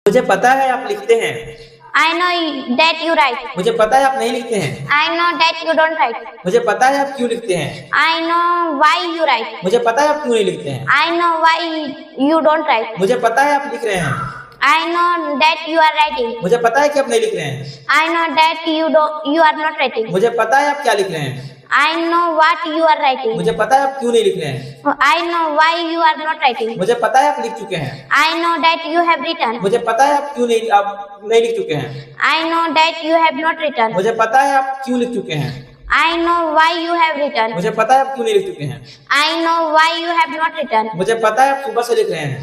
मुझे पता है आप लिखते हैं। I know that you write. मुझे पता है आप नहीं लिखते हैं। I know that you don't write. मुझे पता है आप क्यों लिखते हैं। I know why you write. मुझे पता है आप क्यों नहीं लिखते हैं। I know why you don't write. मुझे पता है आप लिख रहे हैं। I know that you are writing. मुझे पता है कि आप नहीं लिख रहे हैं। I know that you are not writing. मुझे पता है आप क्या लिख रहे हैं। I know what you are writing. मुझे पता है आप क्यों नहीं लिख रहे हैं। I know why you are not writing. मुझे पता है आप लिख चुके हैं। I know that you have written. मुझे पता है आप क्यों नहीं लिख चुके हैं। I know that you have not written. मुझे पता है आप क्यों लिख चुके हैं। I know why you have written. मुझे पता है आप क्यों नहीं लिख चुके हैं। I know why you have not written. मुझे पता है आप सुबह से लिख रहे हैं।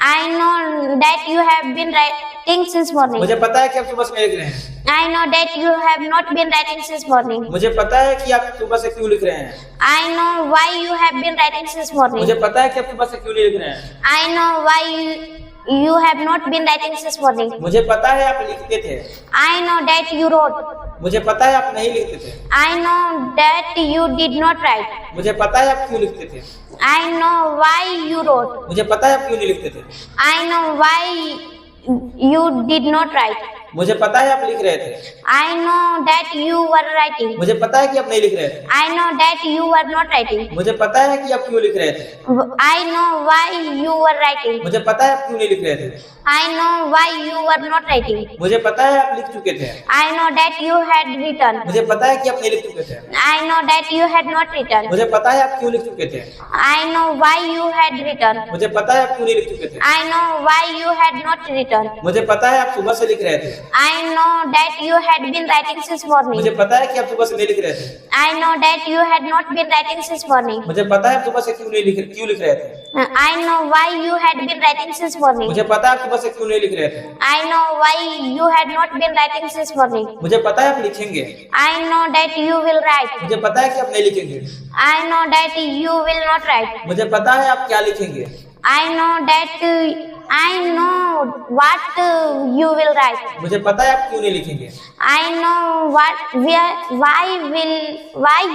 I know that you have been writing since morning. मुझे पता है कि आप सुबह से लिख रहे हैं। I know that you have not been writing since morning. मुझे पता है कि आप सुबह से क्यों लिख रहे हैं। I know why you have been writing since morning. मुझे पता है कि आप सुबह से क्यों नहीं लिख रहे हैं। I know why you have not been writing since morning. मुझे पता है आप लिखते थे। I know that you wrote. मुझे पता है आप नहीं लिखते थे। I know that you did not write. मुझे पता है आप क्यों लिखते थे। I know why you wrote. मुझे पता है आप क्यों नहीं लिखते थे। I know why you did not write. मुझे पता है आप लिख रहे थे। I know that you were writing. मुझे पता है कि आप नहीं लिख रहे थे। I know that you were not writing. मुझे पता है कि आप क्यों लिख रहे थे। I know why you were writing. मुझे पता है आप क्यों नहीं लिख रहे थे। I know why you were not writing. मुझे पता है आप लिख चुके थे। I know that you had written. मुझे पता है कि आप नहीं लिख चुके थे। I know that you had not written. मुझे पता है आप क्यों लिख चुके थे। I know why you had written. मुझे पता है आप क्यों नहीं लिख चुके थे। I know why you had not written. मुझे पता है आप सुबह से लिख रहे थे। I know that you had been writing since morning. मुझे पता है कि आप सुबह से नहीं लिख रहे थे। I know that you had not been writing since morning. मुझे पता है आप सुबह से क्यों लिख रहे थे। I know why you had been writing since morning. मुझे पता है आप सुबह से क्यों नहीं लिख रहे थे। I know why you had not been writing since morning. मुझे पता है आप लिखेंगे। I know that you will write. मुझे पता है कि आप नहीं लिखेंगे। I know that you will not write. मुझे पता है आप क्या लिखेंगे। I know that I know what you will write. मुझे पता है आप क्यों नहीं लिखेंगे। I know why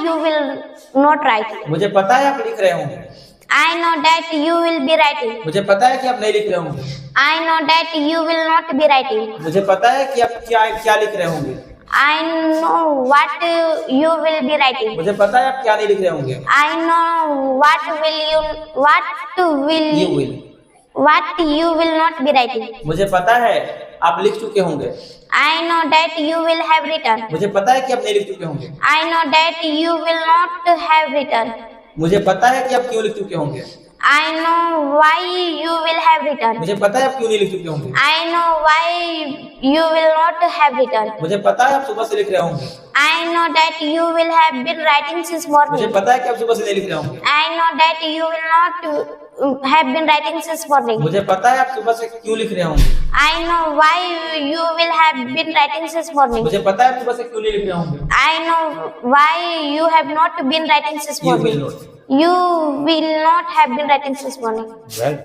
you will not write. मुझे पता है आप लिख रहे होंगे। I know that you will be writing. मुझे पता है कि आप नहीं लिख रहे होंगे। I know that you will not be writing. मुझे पता है कि आप क्या लिख रहे होंगे। I know what you will be writing. मुझे पता है आप क्या नहीं लिख रहे होंगे। I know what you will not be writing. मुझे पता है आप लिख चुके होंगे। I know that you will have written. मुझे पता है कि आप नहीं लिख चुके होंगे। I know that you will not have written. मुझे पता है कि आप क्यों लिख चुके होंगे। I know why you will have written. मुझे पता है आप क्यों नहीं लिख चुके होंगे। I know why you will not have written. मुझे पता है आप सुबह से लिख रहे होंगे। I know that you will have been writing since मुझे morning. पता है कि आप सुबह से नहीं लिख रहे होंगे। I know that you will not have been writing since morning. मुझे पता है आप सुबह से क्यों लिख रहे होंगे। I know why you will have been writing since morning. मुझे पता है आप सुबह से क्यों नहीं लिख रहे होंगे। I know why you have not been writing since You morning. will not. You will not have been writing since morning. Well.